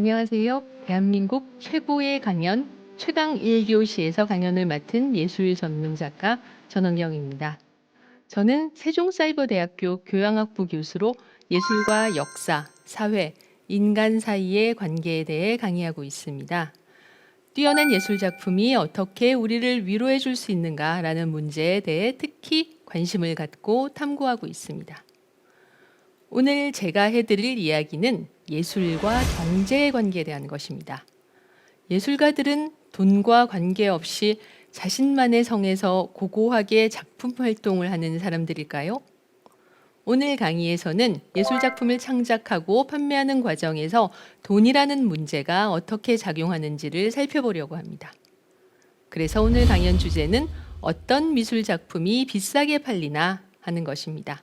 안녕하세요. 대한민국 최고의 강연 최강 1교시에서 강연을 맡은 예술 전문 작가 전원경입니다. 저는 세종사이버대학교 교양학부 교수로 예술과 역사, 사회, 인간 사이의 관계에 대해 강의하고 있습니다. 뛰어난 예술 작품이 어떻게 우리를 위로해 줄 수 있는가라는 문제에 대해 특히 관심을 갖고 탐구하고 있습니다. 오늘 제가 해드릴 이야기는 예술과 경제의 관계에 대한 것입니다. 예술가들은 돈과 관계없이 자신만의 성에서 고고하게 작품 활동을 하는 사람들일까요? 오늘 강의에서는 예술 작품을 창작하고 판매하는 과정에서 돈이라는 문제가 어떻게 작용하는지를 살펴보려고 합니다. 그래서 오늘 강연 주제는 어떤 미술 작품이 비싸게 팔리나 하는 것입니다.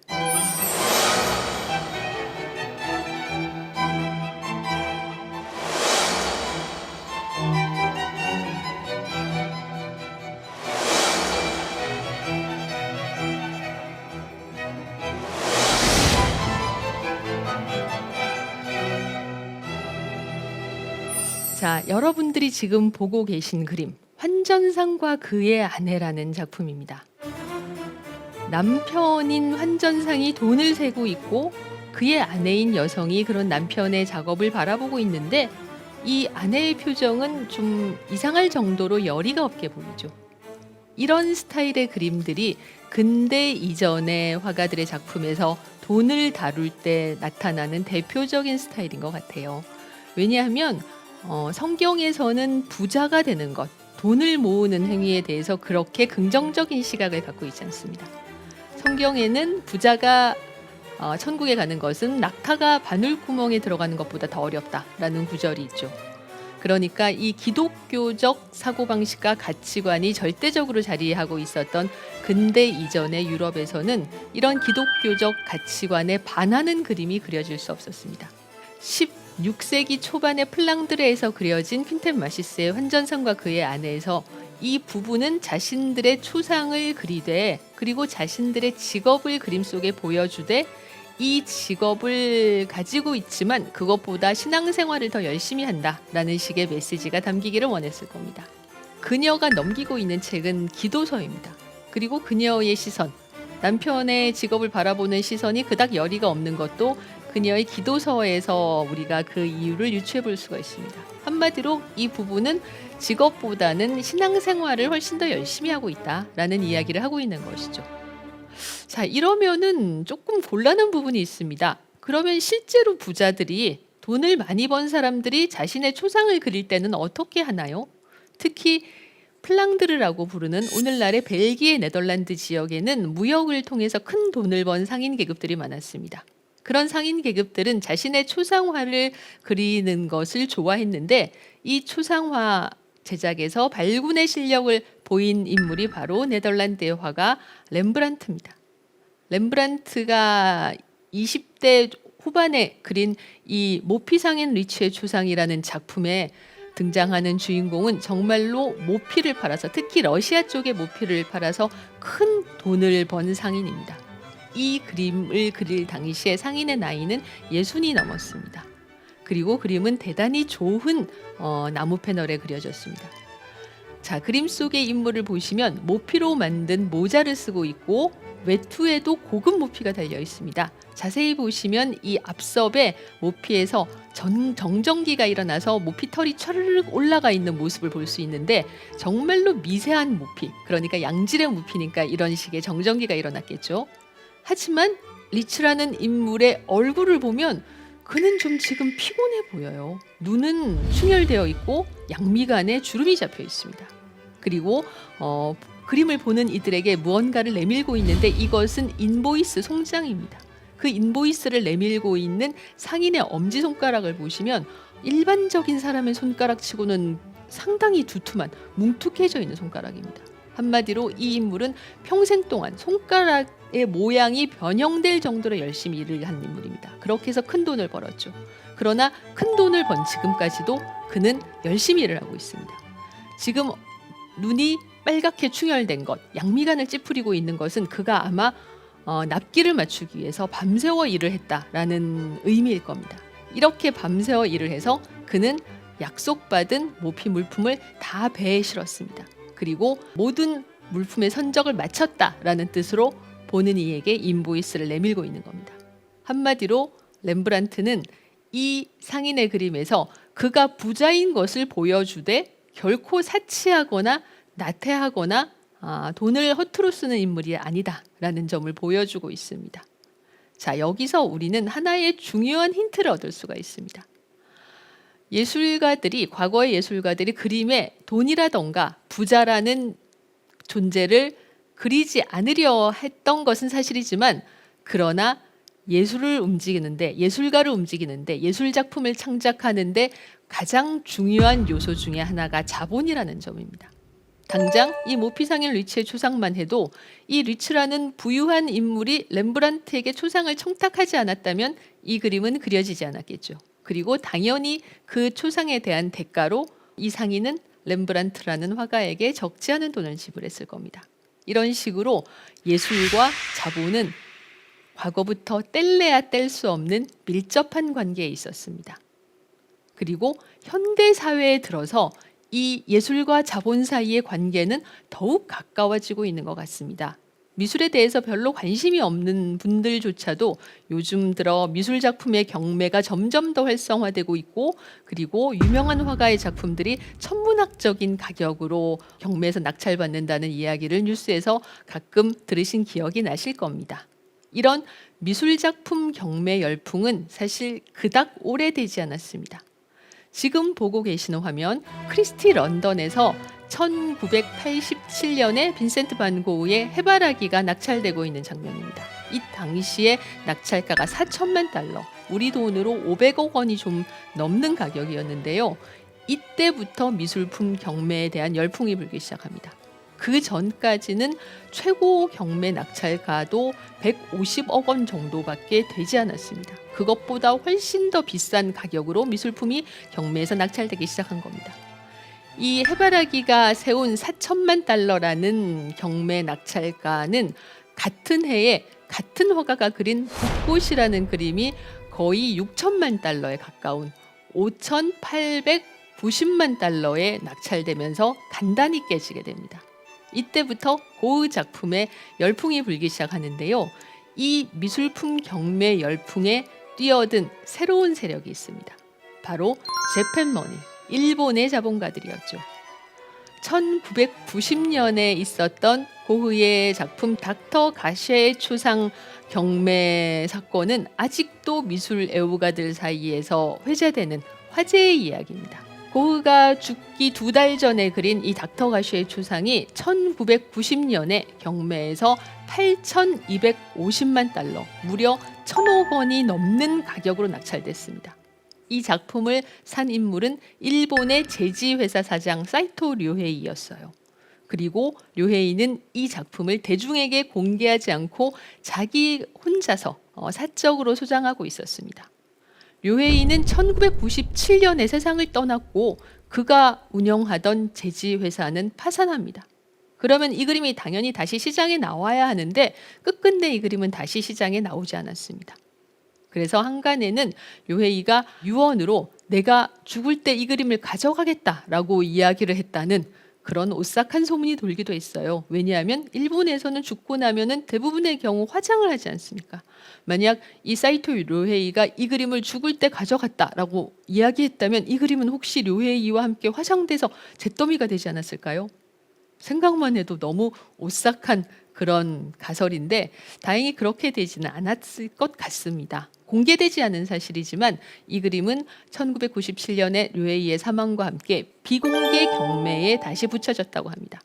자, 여러분들이 지금 보고 계신 그림, 환전상과 그의 아내라는 작품입니다. 남편인 환전상이 돈을 세고 있고 그의 아내인 여성이 그런 남편의 작업을 바라보고 있는데 이 아내의 표정은 좀 이상할 정도로 열의가 없게 보이죠. 이런 스타일의 그림들이 근대 이전의 화가들의 작품에서 돈을 다룰 때 나타나는 대표적인 스타일인 것 같아요. 왜냐하면 성경에서는 부자가 되는 것, 돈을 모으는 행위에 대해서 그렇게 긍정적인 시각을 갖고 있지 않습니다. 성경에는 부자가 천국에 가는 것은 낙타가 바늘구멍에 들어가는 것보다 더 어렵다라는 구절이 있죠. 그러니까 이 기독교적 사고방식과 가치관이 절대적으로 자리하고 있었던 근대 이전의 유럽에서는 이런 기독교적 가치관에 반하는 그림이 그려질 수 없었습니다. 16세기 초반의 플랑드레에서 그려진 퀸텐 마시스의 환전상과 그의 아내에서 이 부부는 자신들의 초상을 그리되 그리고 자신들의 직업을 그림 속에 보여주되 이 직업을 가지고 있지만 그것보다 신앙생활을 더 열심히 한다라는 식의 메시지가 담기기를 원했을 겁니다. 그녀가 넘기고 있는 책은 기도서입니다. 그리고 그녀의 시선, 남편의 직업을 바라보는 시선이 그닥 열의가 없는 것도 그녀의 기도서에서 우리가 그 이유를 유추해 볼 수가 있습니다. 한마디로 이 부부는 직업보다는 신앙생활을 훨씬 더 열심히 하고 있다라는 이야기를 하고 있는 것이죠. 자, 이러면은 조금 곤란한 부분이 있습니다. 그러면 실제로 부자들이 돈을 많이 번 사람들이 자신의 초상을 그릴 때는 어떻게 하나요? 특히 플랑드르라고 부르는 오늘날의 벨기에 네덜란드 지역에는 무역을 통해서 큰 돈을 번 상인 계급들이 많았습니다. 그런 상인 계급들은 자신의 초상화를 그리는 것을 좋아했는데 이 초상화 제작에서 발군의 실력을 보인 인물이 바로 네덜란드의 화가 렘브란트입니다. 렘브란트가 20대 후반에 그린 이 모피상인 리츠의 초상이라는 작품에 등장하는 주인공은 정말로 모피를 팔아서 특히 러시아 쪽의 모피를 팔아서 큰 돈을 번 상인입니다. 이 그림을 그릴 당시에 상인의 나이는 60이 넘었습니다. 그리고 그림은 대단히 좋은 나무 패널에 그려졌습니다. 자, 그림 속의 인물을 보시면 모피로 만든 모자를 쓰고 있고 외투에도 고급 모피가 달려 있습니다. 자세히 보시면 이 앞섭에 모피에서 정전기가 일어나서 모피털이 차르륵 올라가 있는 모습을 볼 수 있는데 정말로 미세한 모피, 그러니까 양질의 모피니까 이런 식의 정전기가 일어났겠죠. 하지만 리츠라는 인물의 얼굴을 보면 그는 좀 지금 피곤해 보여요. 눈은 충혈되어 있고 양미간에 주름이 잡혀 있습니다. 그리고 그림을 보는 이들에게 무언가를 내밀고 있는데 이것은 인보이스 송장입니다. 그 인보이스를 내밀고 있는 상인의 엄지손가락을 보시면 일반적인 사람의 손가락치고는 상당히 두툼한 뭉툭해져 있는 손가락입니다. 한마디로 이 인물은 평생 동안 손가락의 모양이 변형될 정도로 열심히 일을 한 인물입니다. 그렇게 해서 큰 돈을 벌었죠. 그러나 큰 돈을 번 지금까지도 그는 열심히 일을 하고 있습니다. 지금 눈이 빨갛게 충혈된 것, 양미간을 찌푸리고 있는 것은 그가 아마 납기를 맞추기 위해서 밤새워 일을 했다라는 의미일 겁니다. 이렇게 밤새워 일을 해서 그는 약속받은 모피 물품을 다 배에 실었습니다. 그리고 모든 물품의 선적을 마쳤다라는 뜻으로 보는 이에게 인보이스를 내밀고 있는 겁니다. 한마디로 렘브란트는 이 상인의 그림에서 그가 부자인 것을 보여주되 결코 사치하거나 나태하거나 돈을 허투루 쓰는 인물이 아니다라는 점을 보여주고 있습니다. 자, 여기서 우리는 하나의 중요한 힌트를 얻을 수가 있습니다. 과거의 예술가들이 그림에 돈이라던가 부자라는 존재를 그리지 않으려 했던 것은 사실이지만, 그러나 예술가를 움직이는데 예술작품을 창작하는데 가장 중요한 요소 중에 하나가 자본이라는 점입니다. 당장 이 모피상인 리츠의 초상만 해도 이 리츠라는 부유한 인물이 렘브란트에게 초상을 청탁하지 않았다면 이 그림은 그려지지 않았겠죠. 그리고 당연히 그 초상에 대한 대가로 이 상인은 렘브란트라는 화가에게 적지 않은 돈을 지불했을 겁니다. 이런 식으로 예술과 자본은 과거부터 뗄래야 뗄 수 없는 밀접한 관계에 있었습니다. 그리고 현대 사회에 들어서 이 예술과 자본 사이의 관계는 더욱 가까워지고 있는 것 같습니다. 미술에 대해서 별로 관심이 없는 분들조차도 요즘 들어 미술 작품의 경매가 점점 더 활성화되고 있고, 그리고 유명한 화가의 작품들이 천문학적인 가격으로 경매에서 낙찰받는다는 이야기를 뉴스에서 가끔 들으신 기억이 나실 겁니다. 이런 미술 작품 경매 열풍은 사실 그닥 오래되지 않았습니다. 지금 보고 계시는 화면, 크리스티 런던에서 1987년에 빈센트 반 고흐의 해바라기가 낙찰되고 있는 장면입니다. 이 당시에 낙찰가가 4천만 달러, 우리 돈으로 500억 원이 좀 넘는 가격이었는데요. 이때부터 미술품 경매에 대한 열풍이 불기 시작합니다. 그 전까지는 최고 경매 낙찰가도 150억 원 정도밖에 되지 않았습니다. 그것보다 훨씬 더 비싼 가격으로 미술품이 경매에서 낙찰되기 시작한 겁니다. 이 해바라기가 세운 4천만 달러라는 경매 낙찰가는 같은 해에 같은 화가가 그린 붓꽃이라는 그림이 거의 6천만 달러에 가까운 5,890만 달러에 낙찰되면서 단단히 깨지게 됩니다. 이때부터 고흐 작품에 열풍이 불기 시작하는데요. 이 미술품 경매 열풍에 뛰어든 새로운 세력이 있습니다. 바로 재팬머니, 일본의 자본가들이었죠. 1990년에 있었던 고흐의 작품 닥터 가쉐의 초상 경매 사건은 아직도 미술 애호가들 사이에서 회자되는 화제의 이야기입니다. 고흐가 죽기 2달 전에 그린 이 닥터 가쉐의 초상이 1990년에 경매에서 8,250만 달러, 무려 1,000억 원이 넘는 가격으로 낙찰됐습니다. 이 작품을 산 인물은 일본의 제지회사 사장 사이토 료헤이였어요. 그리고 료헤이는 이 작품을 대중에게 공개하지 않고 자기 혼자서 사적으로 소장하고 있었습니다. 료헤이는 1997년에 세상을 떠났고 그가 운영하던 제지회사는 파산합니다. 그러면 이 그림이 당연히 다시 시장에 나와야 하는데 끝끝내 이 그림은 다시 시장에 나오지 않았습니다. 그래서 한간에는 료헤이가 유언으로 내가 죽을 때 이 그림을 가져가겠다라고 이야기를 했다는 그런 오싹한 소문이 돌기도 했어요. 왜냐하면 일본에서는 죽고 나면은 대부분의 경우 화장을 하지 않습니까? 만약 이 사이토 료헤이가 이 그림을 죽을 때 가져갔다라고 이야기했다면 이 그림은 혹시 료헤이와 함께 화장돼서 잿더미가 되지 않았을까요? 생각만 해도 너무 오싹한 그런 가설인데 다행히 그렇게 되지는 않았을 것 같습니다. 공개되지 않은 사실이지만 이 그림은 1997년에 료헤이의 사망과 함께 비공개 경매에 다시 붙여졌다고 합니다.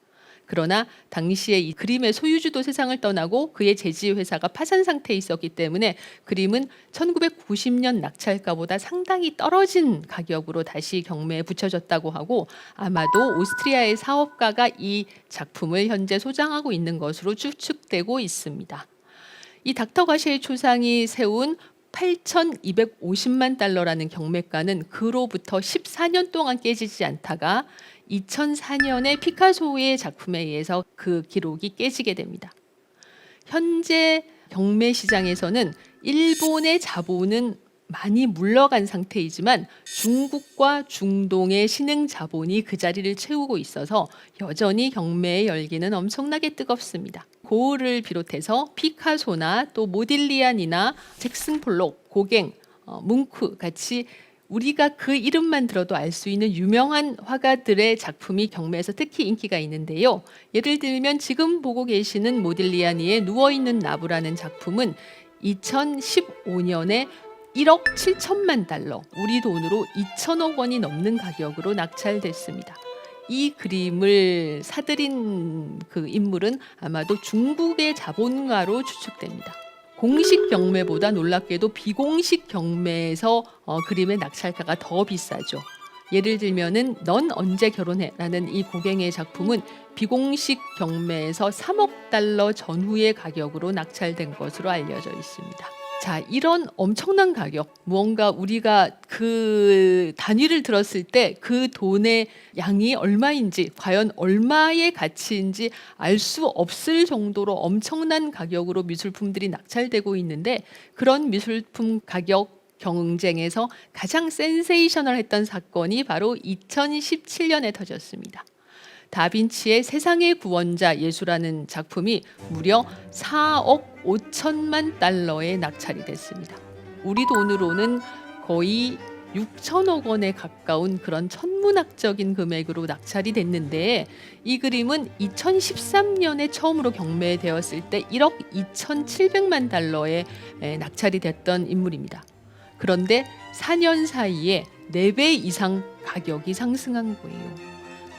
그러나 당시에 이 그림의 소유주도 세상을 떠나고 그의 제지회사가 파산 상태에 있었기 때문에 그림은 1990년 낙찰가보다 상당히 떨어진 가격으로 다시 경매에 붙여졌다고 하고 아마도 오스트리아의 사업가가 이 작품을 현재 소장하고 있는 것으로 추측되고 있습니다. 이 닥터 가쉐의 초상이 세운 8,250만 달러라는 경매가는 그로부터 14년 동안 깨지지 않다가 2004년에 피카소의 작품에 의해서 그 기록이 깨지게 됩니다. 현재 경매 시장에서는 일본의 자본은 많이 물러간 상태이지만 중국과 중동의 신흥 자본이 그 자리를 채우고 있어서 여전히 경매의 열기는 엄청나게 뜨겁습니다. 고흐를 비롯해서 피카소나 또 모딜리안이나 잭슨 폴록, 고갱, 뭉크 같이 우리가 그 이름만 들어도 알 수 있는 유명한 화가들의 작품이 경매에서 특히 인기가 있는데요. 예를 들면 지금 보고 계시는 모딜리아니의 누워있는 나무라는 작품은 2015년에 1억 7천만 달러, 우리 돈으로 2천억 원이 넘는 가격으로 낙찰됐습니다. 이 그림을 사들인 그 인물은 아마도 중국의 자본가로 추측됩니다. 공식 경매보다 놀랍게도 비공식 경매에서 그림의 낙찰가가 더 비싸죠. 예를 들면은 넌 언제 결혼해? 라는 이 고갱의 작품은 비공식 경매에서 3억 달러 전후의 가격으로 낙찰된 것으로 알려져 있습니다. 자, 이런 엄청난 가격, 무언가 우리가 그 단위를 들었을 때 그 돈의 양이 얼마인지, 과연 얼마의 가치인지 알 수 없을 정도로 엄청난 가격으로 미술품들이 낙찰되고 있는데, 그런 미술품 가격 경쟁에서 가장 센세이셔널했던 사건이 바로 2017년에 터졌습니다. 다빈치의 세상의 구원자 예수라는 작품이 무려 4억 5천만 달러에 낙찰이 됐습니다. 우리 돈으로는 거의 6천억 원에 가까운 그런 천문학적인 금액으로 낙찰이 됐는데, 이 그림은 2013년에 처음으로 경매되었을 때 1억 2,700만 달러에 낙찰이 됐던 인물입니다. 그런데 4년 사이에 4배 이상 가격이 상승한 거예요.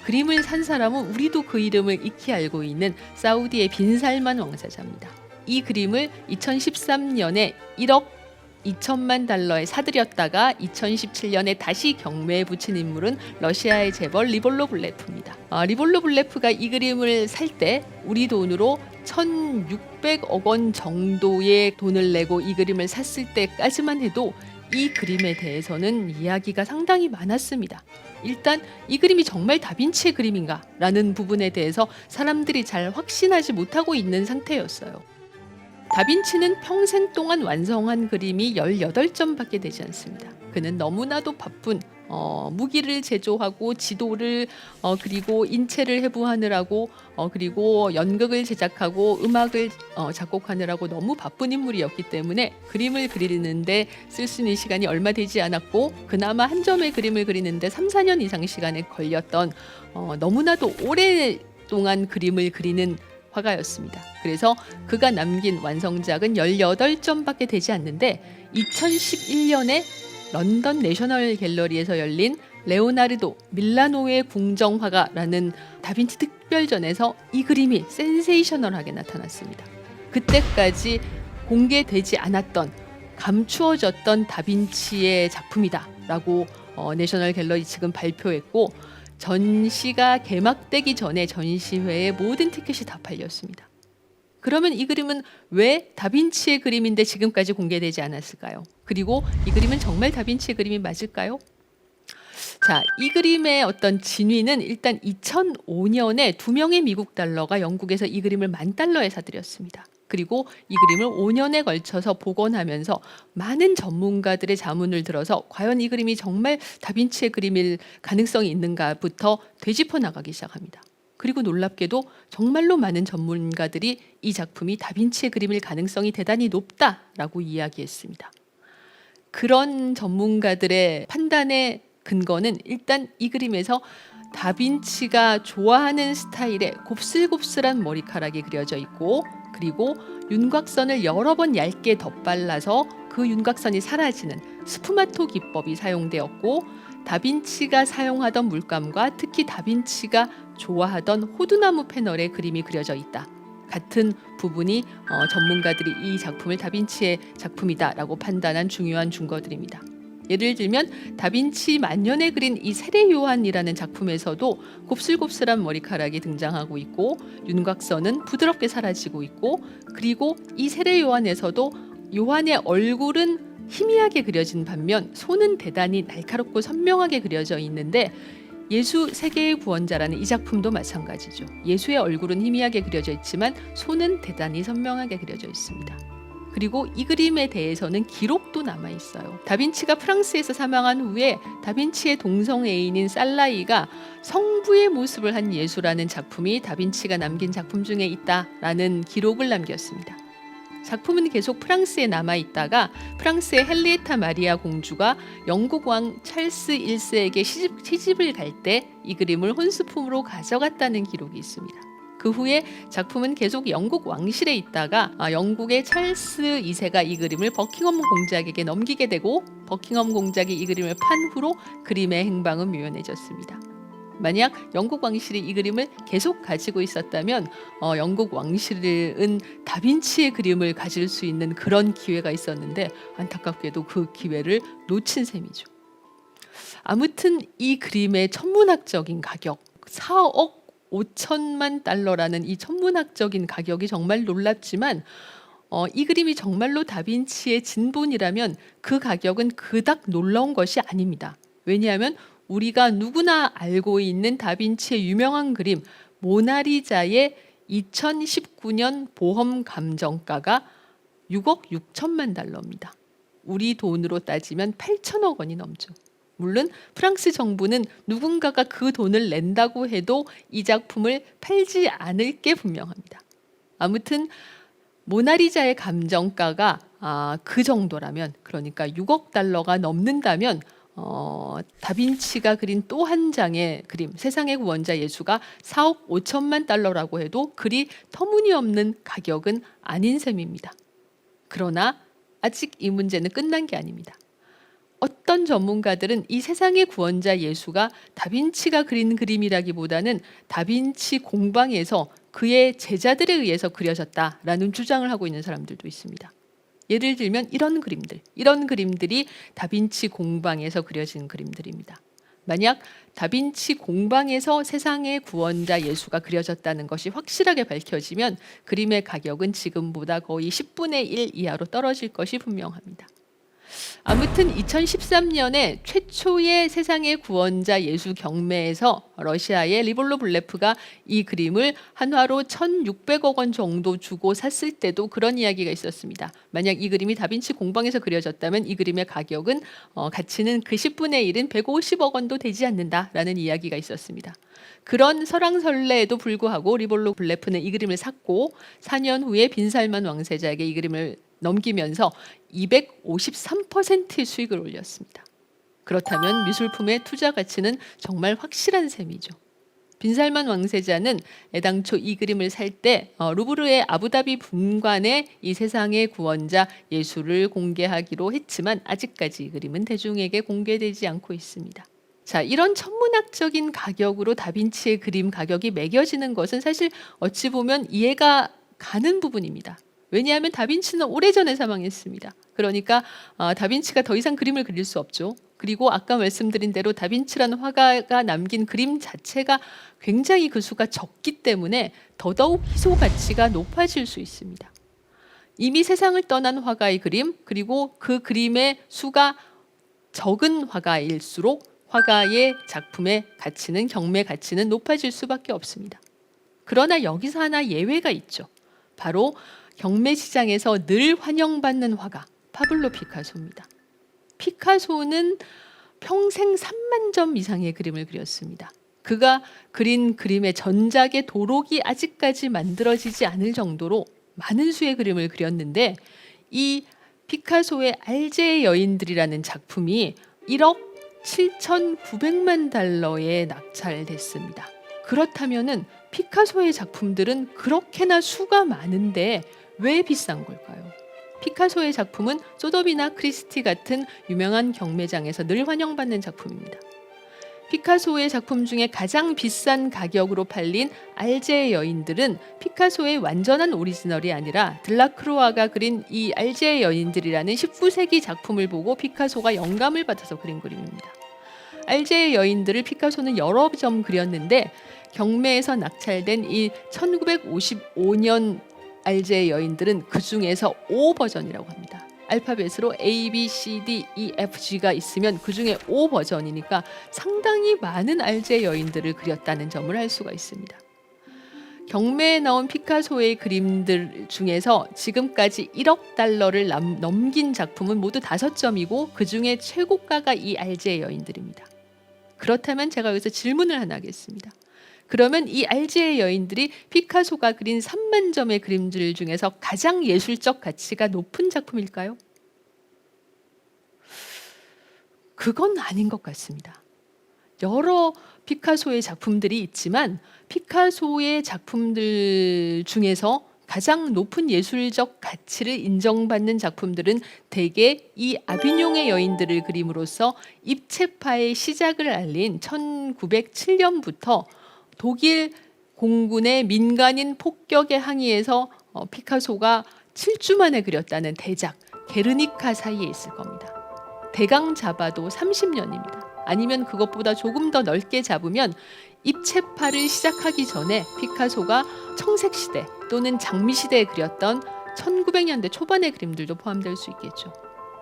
그림을 산 사람은 우리도 그 이름을 익히 알고 있는 사우디의 빈살만 왕세자입니다. 이 그림을 2013년에 1억 2천만 달러에 사들였다가 2017년에 다시 경매에 붙인 인물은 러시아의 재벌 리볼로 블레프입니다. 리볼로 블레프가 이 그림을 살 때 우리 돈으로 1,600억 원 정도의 돈을 내고 이 그림을 샀을 때까지만 해도 이 그림에 대해서는 이야기가 상당히 많았습니다. 일단 이 그림이 정말 다빈치의 그림인가? 라는 부분에 대해서 사람들이 잘 확신하지 못하고 있는 상태였어요. 다빈치는 평생 동안 완성한 그림이 18점밖에 되지 않습니다. 그는 너무나도 바쁜 무기를 제조하고 지도를 그리고 인체를 해부하느라고 그리고 연극을 제작하고 음악을 작곡하느라고 너무 바쁜 인물이었기 때문에 그림을 그리는데 쓸 수 있는 시간이 얼마 되지 않았고, 그나마 한 점의 그림을 그리는데 3, 4년 이상 시간에 걸렸던 너무나도 오랫동안 그림을 그리는 화가였습니다. 그래서 그가 남긴 완성작은 18점밖에 되지 않는데 2011년에 런던 내셔널 갤러리에서 열린 레오나르도 밀라노의 궁정화가라는 다빈치 특별전에서 이 그림이 센세이셔널하게 나타났습니다. 그때까지 공개되지 않았던, 감추어졌던 다빈치의 작품이다 라고 내셔널 갤러리 측은 발표했고, 전시가 개막되기 전에 전시회의 모든 티켓이 다 팔렸습니다. 그러면 이 그림은 왜 다빈치의 그림인데 지금까지 공개되지 않았을까요? 그리고 이 그림은 정말 다빈치의 그림이 맞을까요? 자, 이 그림의 어떤 진위는 일단 2005년에 2명의 미국 달러가 영국에서 이 그림을 $10,000에 사들였습니다. 그리고 이 그림을 5년에 걸쳐서 복원하면서 많은 전문가들의 자문을 들어서 과연 이 그림이 정말 다빈치의 그림일 가능성이 있는가부터 되짚어 나가기 시작합니다. 그리고 놀랍게도 정말로 많은 전문가들이 이 작품이 다빈치의 그림일 가능성이 대단히 높다라고 이야기했습니다. 그런 전문가들의 판단의 근거는 일단 이 그림에서 다빈치가 좋아하는 스타일의 곱슬곱슬한 머리카락이 그려져 있고, 그리고 윤곽선을 여러 번 얇게 덧발라서 그 윤곽선이 사라지는 스푸마토 기법이 사용되었고, 다빈치가 사용하던 물감과 특히 다빈치가 좋아하던 호두나무 패널의 그림이 그려져 있다. 같은 부분이 전문가들이 이 작품을 다빈치의 작품이다라고 판단한 중요한 증거들입니다. 예를 들면 다빈치 만년에 그린 이 세례 요한이라는 작품에서도 곱슬곱슬한 머리카락이 등장하고 있고, 윤곽선은 부드럽게 사라지고 있고, 그리고 이 세례 요한에서도 요한의 얼굴은 희미하게 그려진 반면 손은 대단히 날카롭고 선명하게 그려져 있는데, 예수 세계의 구원자라는 이 작품도 마찬가지죠. 예수의 얼굴은 희미하게 그려져 있지만 손은 대단히 선명하게 그려져 있습니다. 그리고 이 그림에 대해서는 기록도 남아 있어요. 다빈치가 프랑스에서 사망한 후에 다빈치의 동성 애인인 살라이가 성부의 모습을 한 예수라는 작품이 다빈치가 남긴 작품 중에 있다라는 기록을 남겼습니다. 작품은 계속 프랑스에 남아 있다가 프랑스의 헨리에타 마리아 공주가 영국 왕 찰스 1세에게 시집을 갈 때 이 그림을 혼수품으로 가져갔다는 기록이 있습니다. 그 후에 작품은 계속 영국 왕실에 있다가 영국의 찰스 2세가 이 그림을 버킹엄 공작에게 넘기게 되고 버킹엄 공작이 이 그림을 판 후로 그림의 행방은 묘연해졌습니다. 만약 영국 왕실이 이 그림을 계속 가지고 있었다면 영국 왕실은 다빈치의 그림을 가질 수 있는 그런 기회가 있었는데 안타깝게도 그 기회를 놓친 셈이죠. 아무튼 이 그림의 천문학적인 가격 4억 5천만 달러라는 이 천문학적인 가격이 정말 놀랍지만 이 그림이 정말로 다빈치의 진본이라면 그 가격은 그닥 놀라운 것이 아닙니다. 왜냐하면 우리가 누구나 알고 있는 다빈치의 유명한 그림 모나리자의 2019년 보험 감정가가 6억 6천만 달러입니다. 우리 돈으로 따지면 8천억 원이 넘죠. 물론 프랑스 정부는 누군가가 그 돈을 낸다고 해도 이 작품을 팔지 않을 게 분명합니다. 아무튼 모나리자의 감정가가 그 정도라면, 그러니까 6억 달러가 넘는다면 다빈치가 그린 또 한 장의 그림 세상의 구원자 예수가 4억 5천만 달러라고 해도 그리 터무니없는 가격은 아닌 셈입니다. 그러나 아직 이 문제는 끝난 게 아닙니다. 어떤 전문가들은 이 세상의 구원자 예수가 다빈치가 그린 그림이라기보다는 다빈치 공방에서 그의 제자들에 의해서 그려졌다라는 주장을 하고 있는 사람들도 있습니다. 예를 들면 이런 그림들이 다빈치 공방에서 그려진 그림들입니다. 만약 다빈치 공방에서 세상의 구원자 예수가 그려졌다는 것이 확실하게 밝혀지면 그림의 가격은 지금보다 거의 10분의 1 이하로 떨어질 것이 분명합니다. 아무튼 2013년에 최초의 세상의 구원자 예수 경매에서 러시아의 리볼로 블레프가 이 그림을 한화로 1,600억 원 정도 주고 샀을 때도 그런 이야기가 있었습니다. 만약 이 그림이 다빈치 공방에서 그려졌다면 이 그림의 가격은 가치는 그 10분의 1은 150억 원도 되지 않는다라는 이야기가 있었습니다. 그런 설왕설래에도 불구하고 리볼로 블레프는 이 그림을 샀고 4년 후에 빈살만 왕세자에게 이 그림을 넘기면서 253%의 수익을 올렸습니다. 그렇다면 미술품의 투자 가치는 정말 확실한 셈이죠. 빈살만 왕세자는 애당초 이 그림을 살 때 루브르의 아부다비 분관에 이 세상의 구원자 예수를 공개하기로 했지만 아직까지 이 그림은 대중에게 공개되지 않고 있습니다. 자, 이런 천문학적인 가격으로 다빈치의 그림 가격이 매겨지는 것은 사실 어찌 보면 이해가 가는 부분입니다. 왜냐하면 다빈치는 오래전에 사망했습니다. 그러니까 다빈치가 더 이상 그림을 그릴 수 없죠. 그리고 아까 말씀드린 대로 다빈치라는 화가가 남긴 그림 자체가 굉장히 그 수가 적기 때문에 더더욱 희소 가치가 높아질 수 있습니다. 이미 세상을 떠난 화가의 그림, 그리고 그 그림의 수가 적은 화가일수록 화가의 작품의 가치는, 경매 가치는 높아질 수밖에 없습니다. 그러나 여기서 하나 예외가 있죠. 바로 경매 시장에서 늘 환영받는 화가 파블로 피카소입니다. 피카소는 평생 3만 점 이상의 그림을 그렸습니다. 그가 그린 그림의 전작의 도록이 아직까지 만들어지지 않을 정도로 많은 수의 그림을 그렸는데 이 피카소의 알제의 여인들이라는 작품이 1억 7,900만 달러에 낙찰됐습니다. 그렇다면은 피카소의 작품들은 그렇게나 수가 많은데 왜 비싼 걸까요? 피카소의 작품은 소더비나 크리스티 같은 유명한 경매장에서 늘 환영받는 작품입니다. 피카소의 작품 중에 가장 비싼 가격으로 팔린 알제의 여인들은 피카소의 완전한 오리지널이 아니라 들라크루아가 그린 이 알제의 여인들이라는 19세기 작품을 보고 피카소가 영감을 받아서 그린 그림입니다. 알제의 여인들을 피카소는 여러 점 그렸는데 경매에서 낙찰된 이 1955년 알제의 여인들은 그 중에서 O 버전이라고 합니다. 알파벳으로 A, B, C, D, E, F, G가 있으면 그 중에 O 버전이니까 상당히 많은 알제의 여인들을 그렸다는 점을 알 수가 있습니다. 경매에 나온 피카소의 그림들 중에서 지금까지 1억 달러를 넘긴 작품은 모두 5점이고 그중에 최고가가 이 알제의 여인들입니다. 그렇다면 제가 여기서 질문을 하나 하겠습니다. 그러면 이 알제의 여인들이 피카소가 그린 3만 점의 그림들 중에서 가장 예술적 가치가 높은 작품일까요? 그건 아닌 것 같습니다. 여러 피카소의 작품들이 있지만 피카소의 작품들 중에서 가장 높은 예술적 가치를 인정받는 작품들은 대개 이 아비뇽의 여인들을 그림으로써 입체파의 시작을 알린 1907년부터 독일 공군의 민간인 폭격에 항의해서 피카소가 7주 만에 그렸다는 대작 게르니카 사이에 있을 겁니다. 대강 잡아도 30년입니다. 아니면 그것보다 조금 더 넓게 잡으면 입체파를 시작하기 전에 피카소가 청색시대 또는 장미시대에 그렸던 1900년대 초반의 그림들도 포함될 수 있겠죠.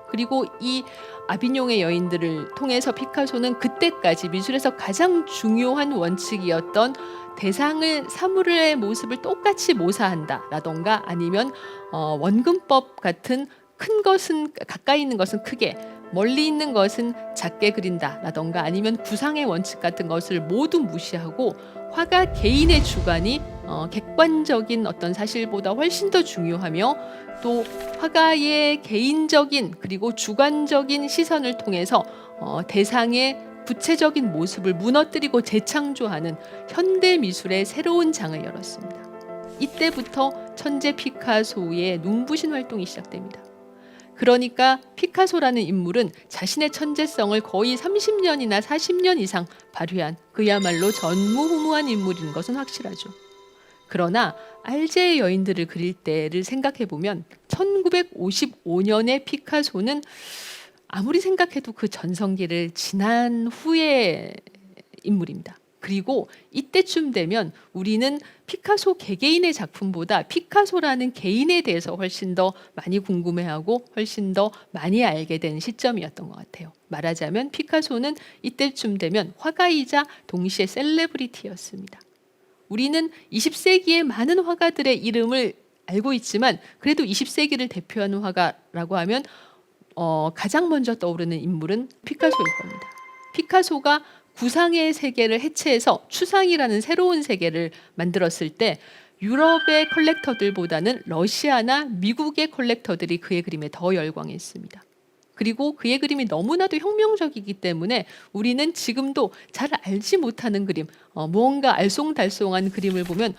그리고 이 아비뇽의 여인들을 통해서 피카소는 그때까지 미술에서 가장 중요한 원칙이었던 대상을 사물의 모습을 똑같이 모사한다 라던가 아니면 원근법 같은 큰 것은 가까이 있는 것은 크게 멀리 있는 것은 작게 그린다 라던가 아니면 구상의 원칙 같은 것을 모두 무시하고 화가 개인의 주관이 객관적인 어떤 사실보다 훨씬 더 중요하며 또 화가의 개인적인 그리고 주관적인 시선을 통해서 대상의 구체적인 모습을 무너뜨리고 재창조하는 현대 미술의 새로운 장을 열었습니다. 이때부터 천재 피카소의 눈부신 활동이 시작됩니다. 그러니까 피카소라는 인물은 자신의 천재성을 거의 30년이나 40년 이상 발휘한 그야말로 전무후무한 인물인 것은 확실하죠. 그러나 알제의 여인들을 그릴 때를 생각해보면 1955년의 피카소는 아무리 생각해도 그 전성기를 지난 후의 인물입니다. 그리고 이때쯤 되면 우리는 피카소 개개인의 작품보다 피카소라는 개인에 대해서 훨씬 더 많이 궁금해하고 훨씬 더 많이 알게 된 시점이었던 것 같아요. 말하자면 피카소는 이때쯤 되면 화가이자 동시에 셀레브리티였습니다. 우리는 20세기의 많은 화가들의 이름을 알고 있지만 그래도 20세기를 대표하는 화가라고 하면 가장 먼저 떠오르는 인물은 피카소일 겁니다. 피카소가 구상의 세계를 해체해서 추상이라는 새로운 세계를 만들었을 때 유럽의 컬렉터들보다는 러시아나 미국의 컬렉터들이 그의 그림에 더 열광했습니다. 그리고 그의 그림이 너무나도 혁명적이기 때문에 우리는 지금도 잘 알지 못하는 그림, 무언가 알쏭달쏭한 그림을 보면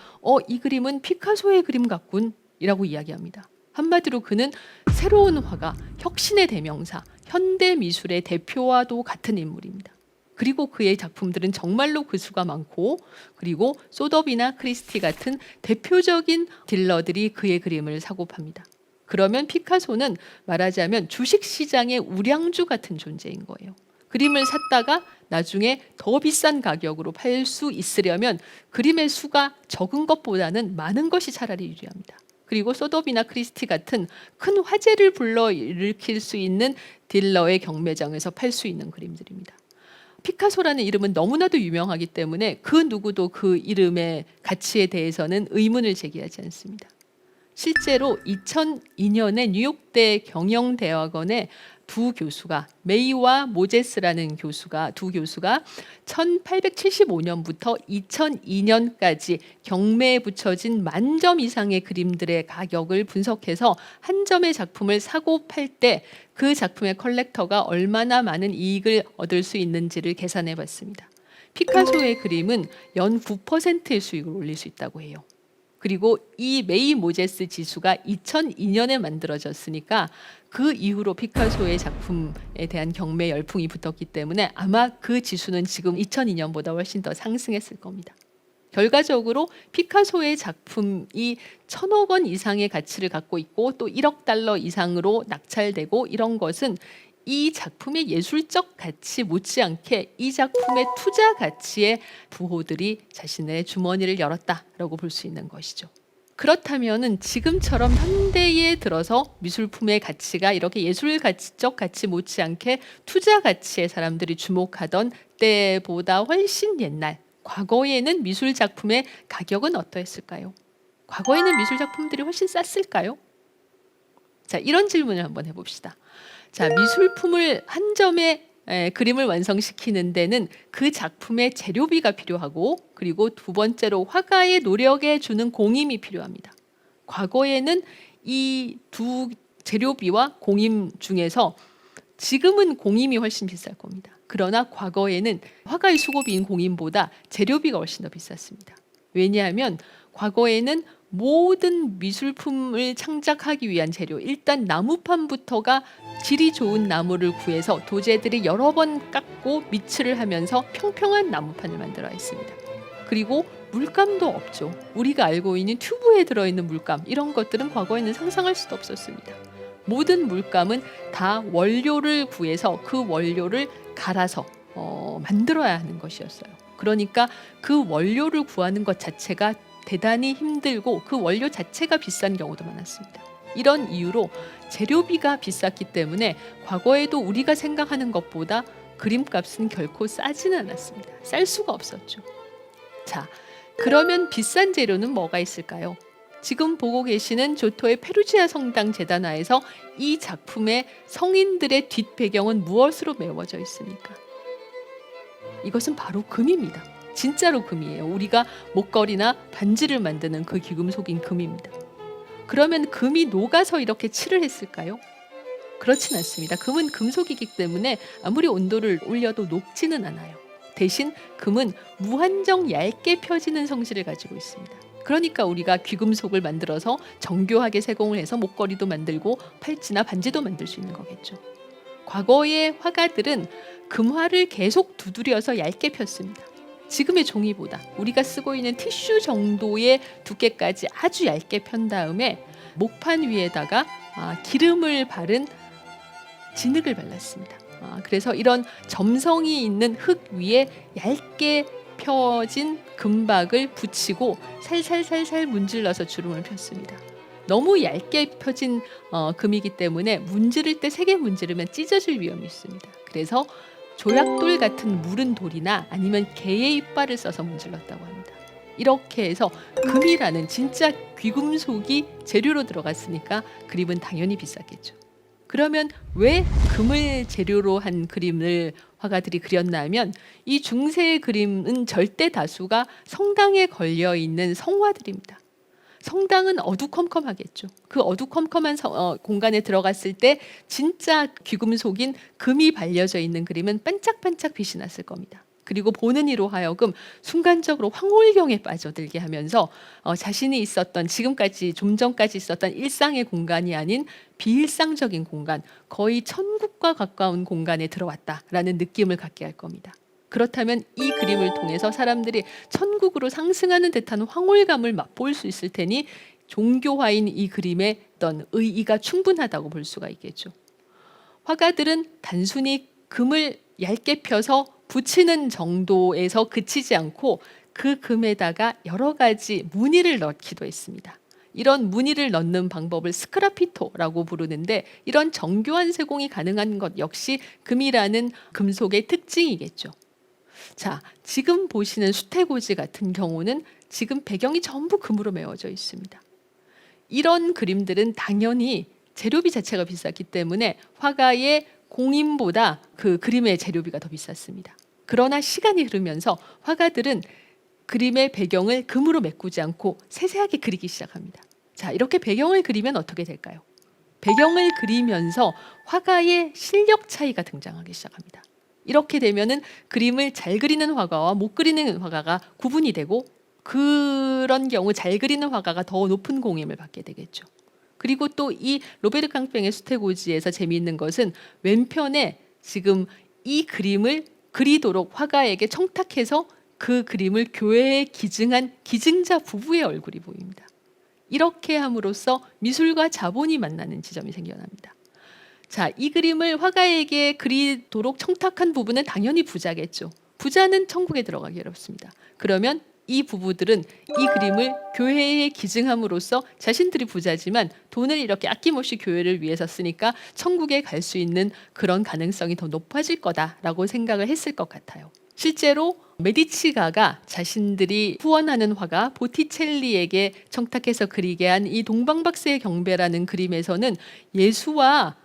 이 그림은 피카소의 그림 같군 이라고 이야기합니다. 한마디로 그는 새로운 화가, 혁신의 대명사, 현대 미술의 대표와도 같은 인물입니다. 그리고 그의 작품들은 정말로 그 수가 많고 그리고 소더비나 크리스티 같은 대표적인 딜러들이 그의 그림을 사고 팝니다. 그러면 피카소는 말하자면 주식시장의 우량주 같은 존재인 거예요. 그림을 샀다가 나중에 더 비싼 가격으로 팔 수 있으려면 그림의 수가 적은 것보다는 많은 것이 차라리 유리합니다. 그리고 소더비나 크리스티 같은 큰 화제를 불러일으킬 수 있는 딜러의 경매장에서 팔 수 있는 그림들입니다. 피카소라는 이름은 너무나도 유명하기 때문에 그 누구도 그 이름의 가치에 대해서는 의문을 제기하지 않습니다. 실제로 2002년에 뉴욕대 경영대학원의 두 교수가 메이와 모제스라는 두 교수가 1875년부터 2002년까지 경매에 붙여진 10,000점 이상의 그림들의 가격을 분석해서 한 점의 작품을 사고 팔 때 그 작품의 컬렉터가 얼마나 많은 이익을 얻을 수 있는지를 계산해 봤습니다. 피카소의 그림은 연 9%의 수익을 올릴 수 있다고 해요. 그리고 이 메이 모제스 지수가 2002년에 만들어졌으니까 그 이후로 피카소의 작품에 대한 경매 열풍이 붙었기 때문에 아마 그 지수는 지금 2002년보다 훨씬 더 상승했을 겁니다. 결과적으로 피카소의 작품이 1,000억 원 이상의 가치를 갖고 있고 또 1억 달러 이상으로 낙찰되고 이런 것은 이 작품의 예술적 가치 못지않게 이 작품의 투자 가치의 부호들이 자신의 주머니를 열었다라고 볼 수 있는 것이죠. 그렇다면은 지금처럼 현대에 들어서 미술품의 가치가 이렇게 예술적 가치 못지않게 투자 가치에 사람들이 주목하던 때보다 훨씬 옛날 과거에는 미술 작품의 가격은 어떠했을까요? 과거에는 미술 작품들이 훨씬 쌌을까요? 자, 이런 질문을 한번 해봅시다. 자, 미술품을 한 점의 그림을 완성시키는 데는 그 작품의 재료비가 필요하고, 그리고 두 번째로 화가의 노력에 주는 공임이 필요합니다. 과거에는 이 두 재료비와 공임 중에서 지금은 공임이 훨씬 비쌀 겁니다. 그러나 과거에는 화가의 수고비인 공임보다 재료비가 훨씬 더 비쌌습니다. 왜냐하면 과거에는 모든 미술품을 창작하기 위한 재료, 일단 나무판부터가 질이 좋은 나무를 구해서 도제들이 여러 번 깎고 미츠를 하면서 평평한 나무판을 만들어야 했습니다. 그리고 물감도 없죠. 우리가 알고 있는 튜브에 들어있는 물감, 이런 것들은 과거에는 상상할 수도 없었습니다. 모든 물감은 다 원료를 구해서 그 원료를 갈아서 만들어야 하는 것이었어요. 그러니까 그 원료를 구하는 것 자체가 대단히 힘들고 그 원료 자체가 비싼 경우도 많았습니다. 이런 이유로 재료비가 비쌌기 때문에 과거에도 우리가 생각하는 것보다 그림값은 결코 싸지는 않았습니다. 쌀 수가 없었죠. 자, 그러면 비싼 재료는 뭐가 있을까요? 지금 보고 계시는 조토의 페루지아 성당 재단화에서 이 작품의 성인들의 뒷배경은 무엇으로 메워져 있습니까? 이것은 바로 금입니다. 진짜로 금이에요. 우리가 목걸이나 반지를 만드는 그 귀금속인 금입니다. 그러면 금이 녹아서 이렇게 칠을 했을까요? 그렇진 않습니다. 금은 금속이기 때문에 아무리 온도를 올려도 녹지는 않아요. 대신 금은 무한정 얇게 펴지는 성질을 가지고 있습니다. 그러니까 우리가 귀금속을 만들어서 정교하게 세공을 해서 목걸이도 만들고 팔찌나 반지도 만들 수 있는 거겠죠. 과거의 화가들은 금화를 계속 두드려서 얇게 폈습니다. 지금의 종이보다 우리가 쓰고 있는 티슈 정도의 두께까지 아주 얇게 편 다음에 목판 위에다가 기름을 바른 진흙을 발랐습니다. 그래서 이런 점성이 있는 흙 위에 얇게 펴진 금박을 붙이고 살살살살 문질러서 주름을 폈습니다. 너무 얇게 펴진 금이기 때문에 문지를 때 세게 문지르면 찢어질 위험이 있습니다. 그래서 조약돌 같은 무른 돌이나 아니면 개의 이빨을 써서 문질렀다고 합니다. 이렇게 해서 금이라는 진짜 귀금속이 재료로 들어갔으니까 그림은 당연히 비쌌겠죠. 그러면 왜 금을 재료로 한 그림을 화가들이 그렸나 하면 이 중세의 그림은 절대 다수가 성당에 걸려있는 성화들입니다. 성당은 어두컴컴하겠죠. 그 어두컴컴한 공간에 들어갔을 때 진짜 귀금속인 금이 발려져 있는 그림은 반짝반짝 빛이 났을 겁니다. 그리고 보는 이로 하여금 순간적으로 황홀경에 빠져들게 하면서 자신이 있었던, 지금까지 좀 전까지 있었던 일상의 공간이 아닌 비일상적인 공간, 거의 천국과 가까운 공간에 들어왔다라는 느낌을 갖게 할 겁니다. 그렇다면 이 그림을 통해서 사람들이 천국으로 상승하는 듯한 황홀감을 맛볼 수 있을 테니 종교화인 이 그림의 어떤 의의가 충분하다고 볼 수가 있겠죠. 화가들은 단순히 금을 얇게 펴서 붙이는 정도에서 그치지 않고 그 금에다가 여러 가지 무늬를 넣기도 했습니다. 이런 무늬를 넣는 방법을 스크라피토라고 부르는데, 이런 정교한 세공이 가능한 것 역시 금이라는 금속의 특징이겠죠. 자, 지금 보시는 수태고지 같은 경우는 지금 배경이 전부 금으로 메워져 있습니다. 이런 그림들은 당연히 재료비 자체가 비쌌기 때문에 화가의 공임보다 그 그림의 재료비가 더 비쌌습니다. 그러나 시간이 흐르면서 화가들은 그림의 배경을 금으로 메꾸지 않고 세세하게 그리기 시작합니다. 자, 이렇게 배경을 그리면 어떻게 될까요? 배경을 그리면서 화가의 실력 차이가 등장하기 시작합니다. 이렇게 되면은 그림을 잘 그리는 화가와 못 그리는 화가가 구분이 되고, 그런 경우 잘 그리는 화가가 더 높은 공임을 받게 되겠죠. 그리고 또 이 로베르 깡뺑의 수태고지에서 재미있는 것은 왼편에 지금 이 그림을 그리도록 화가에게 청탁해서 그 그림을 교회에 기증한 기증자 부부의 얼굴이 보입니다. 이렇게 함으로써 미술과 자본이 만나는 지점이 생겨납니다. 자, 이 그림을 화가에게 그리도록 청탁한 부부는 당연히 부자겠죠. 부자는 천국에 들어가기 어렵습니다. 그러면 이 부부들은 이 그림을 교회에 기증함으로써 자신들이 부자지만 돈을 이렇게 아낌없이 교회를 위해서 쓰니까 천국에 갈 수 있는 그런 가능성이 더 높아질 거다라고 생각을 했을 것 같아요. 실제로 메디치가가 자신들이 후원하는 화가 보티첼리에게 청탁해서 그리게 한 이 동방박사의 경배라는 그림에서는 예수와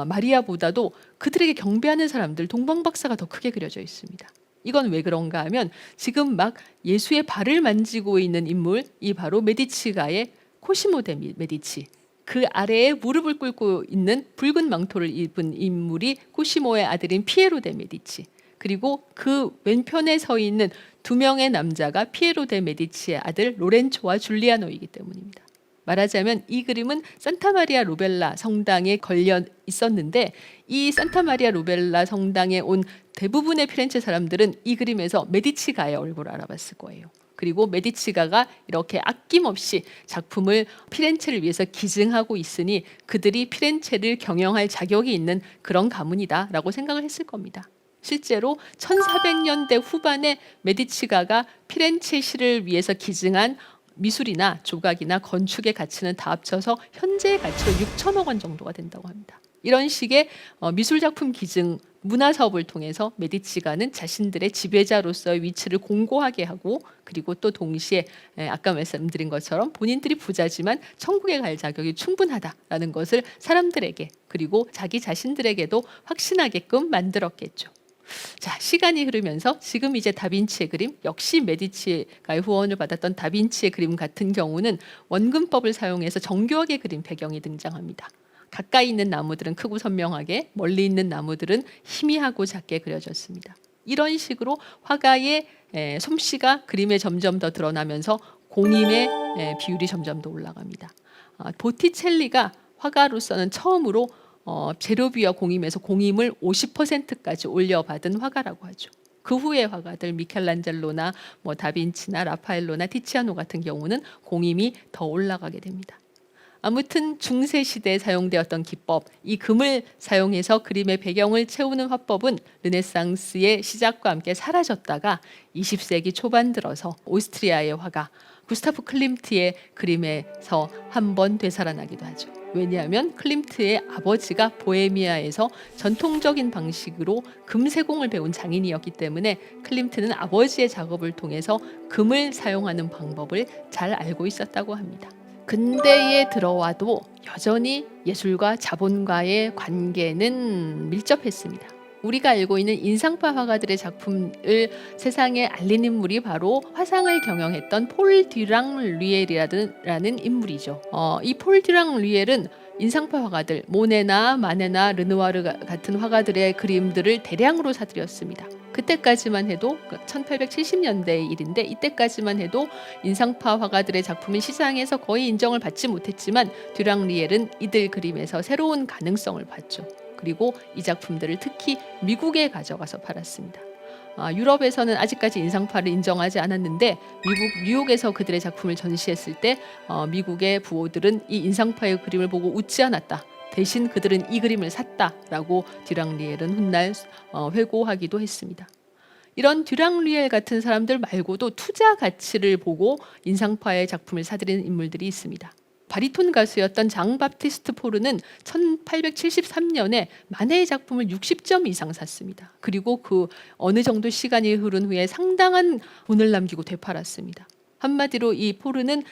마리아보다도 그들에게 경배하는 사람들 동방박사가 더 크게 그려져 있습니다. 이건 왜 그런가 하면 지금 막 예수의 발을 만지고 있는 인물, 이 바로 메디치가의 코시모 데 메디치, 그 아래에 무릎을 꿇고 있는 붉은 망토를 입은 인물이 코시모의 아들인 피에로 데 메디치, 그리고 그 왼편에 서 있는 두 명의 남자가 피에로 데 메디치의 아들 로렌초와 줄리아노이기 때문입니다. 말하자면 이 그림은 산타마리아 로벨라 성당에 걸려 있었는데, 이 산타마리아 로벨라 성당에 온 대부분의 피렌체 사람들은 이 그림에서 메디치가의 얼굴을 알아봤을 거예요. 그리고 메디치가가 이렇게 아낌없이 작품을 피렌체를 위해서 기증하고 있으니 그들이 피렌체를 경영할 자격이 있는 그런 가문이다라고 생각을 했을 겁니다. 실제로 1400년대 후반에 메디치가가 피렌체시를 위해서 기증한 미술이나 조각이나 건축의 가치는 다 합쳐서 현재의 가치로 6천억 원 정도가 된다고 합니다. 이런 식의 미술작품 기증 문화사업을 통해서 메디치가는 자신들의 지배자로서의 위치를 공고하게 하고, 그리고 또 동시에 아까 말씀드린 것처럼 본인들이 부자지만 천국에 갈 자격이 충분하다라는 것을 사람들에게, 그리고 자기 자신들에게도 확신하게끔 만들었겠죠. 자, 시간이 흐르면서 지금 이제 다빈치의 그림, 역시 메디치가의 후원을 받았던 다빈치의 그림 같은 경우는 원근법을 사용해서 정교하게 그린 배경이 등장합니다. 가까이 있는 나무들은 크고 선명하게, 멀리 있는 나무들은 희미하고 작게 그려졌습니다. 이런 식으로 화가의 솜씨가 그림에 점점 더 드러나면서 공임의 비율이 점점 더 올라갑니다. 보티첼리가 화가로서는 처음으로 제로비와 공임에서 공임을 50%까지 올려받은 화가라고 하죠. 그 후의 화가들 미켈란젤로나 다빈치나 라파엘로나 티치아노 같은 경우는 공임이 더 올라가게 됩니다. 아무튼 중세 시대에 사용되었던 기법, 이 금을 사용해서 그림의 배경을 채우는 화법은 르네상스의 시작과 함께 사라졌다가 20세기 초반 들어서 오스트리아의 화가 구스타프 클림트의 그림에서 한번 되살아나기도 하죠. 왜냐하면 클림트의 아버지가 보헤미아에서 전통적인 방식으로 금세공을 배운 장인이었기 때문에 클림트는 아버지의 작업을 통해서 금을 사용하는 방법을 잘 알고 있었다고 합니다. 근대에 들어와도 여전히 예술과 자본과의 관계는 밀접했습니다. 우리가 알고 있는 인상파 화가들의 작품을 세상에 알린 인물이 바로 화상을 경영했던 폴 듀랑 류엘이라는 인물이죠. 이 폴 듀랑 류엘은 인상파 화가들, 모네나 마네나 르누아르 같은 화가들의 그림들을 대량으로 사들였습니다. 그때까지만 해도 1870년대의 일인데, 이때까지만 해도 인상파 화가들의 작품은 시장에서 거의 인정을 받지 못했지만 듀랑 류엘은 이들 그림에서 새로운 가능성을 봤죠. 그리고 이 작품들을 특히 미국에 가져가서 팔았습니다. 유럽에서는 아직까지 인상파를 인정하지 않았는데 미국 뉴욕에서 그들의 작품을 전시했을 때 미국의 부호들은 이 인상파의 그림을 보고 웃지 않았다. 대신 그들은 이 그림을 샀다라고 듀랑 류엘은 훗날 회고하기도 했습니다. 이런 듀랑 류엘 같은 사람들 말고도 투자 가치를 보고 인상파의 작품을 사들인 인물들이 있습니다. 바리톤 가수였던 장 바티스트 포르는 1873년에 마네의 작품을 60점 이상 샀습니다. 그리고 그 어느 정도 시간이 흐른 후에 상당한 돈을 남기고 되팔았습니다. 한마디로 이 포르는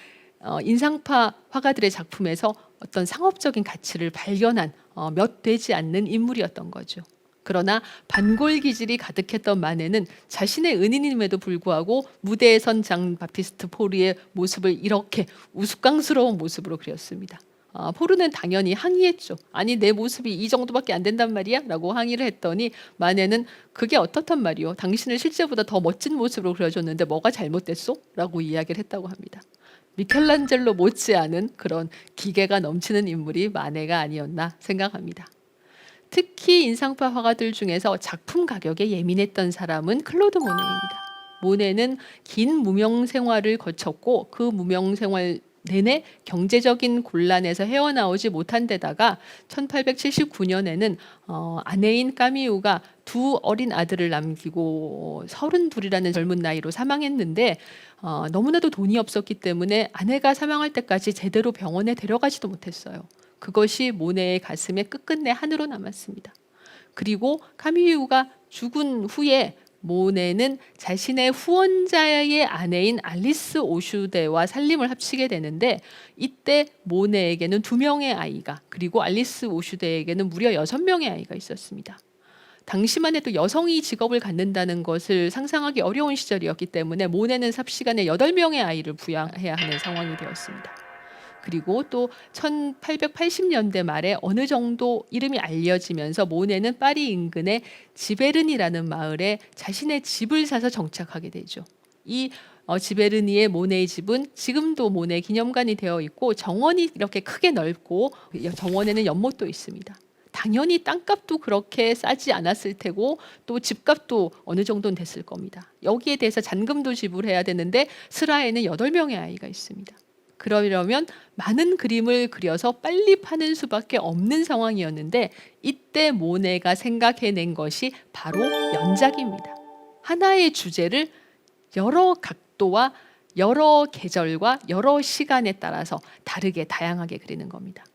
인상파 화가들의 작품에서 어떤 상업적인 가치를 발견한 몇 되지 않는 인물이었던 거죠. 그러나 반골 기질이 가득했던 마네는 자신의 은인임에도 불구하고 무대에 선 장 바티스트 포르의 모습을 이렇게 우스꽝스러운 모습으로 그렸습니다. 포르는 당연히 항의했죠. 아니, 내 모습이 이 정도밖에 안 된단 말이야? 라고 항의를 했더니 마네는 그게 어떻단 말이요? 당신을 실제보다 더 멋진 모습으로 그려줬는데 뭐가 잘못됐소? 라고 이야기를 했다고 합니다. 미켈란젤로 못지않은 그런 기계가 넘치는 인물이 마네가 아니었나 생각합니다. 특히 인상파 화가들 중에서 작품 가격에 예민했던 사람은 클로드 모네입니다. 모네는 긴 무명 생활을 거쳤고 그 무명 생활 내내 경제적인 곤란에서 헤어나오지 못한 데다가 1879년에는 아내인 까미우가 두 어린 아들을 남기고 32이라는 젊은 나이로 사망했는데 너무나도 돈이 없었기 때문에 아내가 사망할 때까지 제대로 병원에 데려가지도 못했어요. 그것이 모네의 가슴에 끝끝내 한으로 남았습니다. 그리고 까미우가 죽은 후에 모네는 자신의 후원자의 아내인 알리스 오슈데와 살림을 합치게 되는데, 이때 모네에게는 2명의 아이가, 그리고 알리스 오슈데에게는 무려 6명의 아이가 있었습니다. 당시만 해도 여성이 직업을 갖는다는 것을 상상하기 어려운 시절이었기 때문에 모네는 삽시간에 8명의 아이를 부양해야 하는 상황이 되었습니다. 그리고 또 1880년대 말에 어느 정도 이름이 알려지면서 모네는 파리 인근의 지베르니라는 마을에 자신의 집을 사서 정착하게 되죠. 이 지베르니의 모네의 집은 지금도 모네 기념관이 되어 있고, 정원이 이렇게 크게 넓고 정원에는 연못도 있습니다. 당연히 땅값도 그렇게 싸지 않았을 테고, 또 집값도 어느 정도는 됐을 겁니다. 여기에 대해서 잔금도 지불해야 되는데 스라에는 8명의 아이가 있습니다. 그러려면 많은 그림을 그려서 빨리 파는 수밖에 없는 상황이었는데, 이때 모네가 생각해낸 것이 바로 연작입니다. 하나의 주제를 여러 각도와 여러 계절과 여러 시간에 따라서 다르게 다양하게 그리는 겁니다.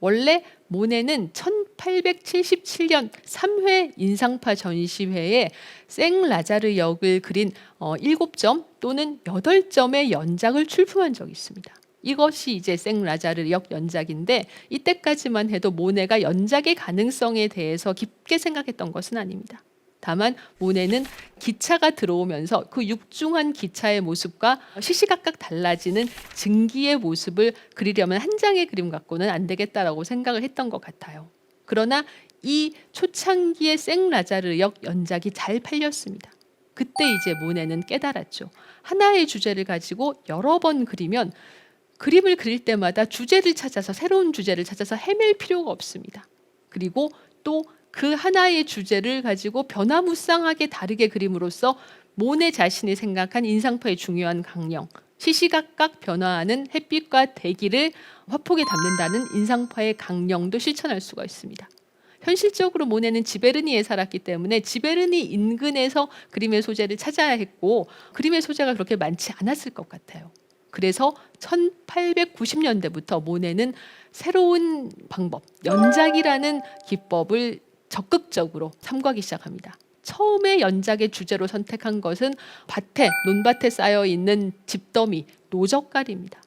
원래 모네는 1877년 3회 인상파 전시회에 생라자르 역을 그린 7점 또는 8점의 연작을 출품한 적이 있습니다. 이것이 이제 생라자르 역 연작인데, 이때까지만 해도 모네가 연작의 가능성에 대해서 깊게 생각했던 것은 아닙니다. 다만 모네는 기차가 들어오면서 그 육중한 기차의 모습과 시시각각 달라지는 증기의 모습을 그리려면 한 장의 그림 갖고는 안 되겠다라고 생각을 했던 것 같아요. 그러나 이 초창기의 생라자르 역 연작이 잘 팔렸습니다. 그때 이제 모네는 깨달았죠. 하나의 주제를 가지고 여러 번 그리면 그림을 그릴 때마다 주제를 찾아서, 새로운 주제를 찾아서 헤맬 필요가 없습니다. 그리고 또 그 하나의 주제를 가지고 변화무쌍하게 다르게 그림으로써 모네 자신이 생각한 인상파의 중요한 강령, 시시각각 변화하는 햇빛과 대기를 화폭에 담는다는 인상파의 강령도 실천할 수가 있습니다. 현실적으로 모네는 지베르니에 살았기 때문에 지베르니 인근에서 그림의 소재를 찾아야 했고, 그림의 소재가 그렇게 많지 않았을 것 같아요. 그래서 1890년대부터 모네는 새로운 방법, 연작이라는 기법을 적극적으로 탐구하기 시작합니다. 처음에 연작의 주제로 선택한 것은 논밭에 쌓여 있는 집더미, 노적가리입니다.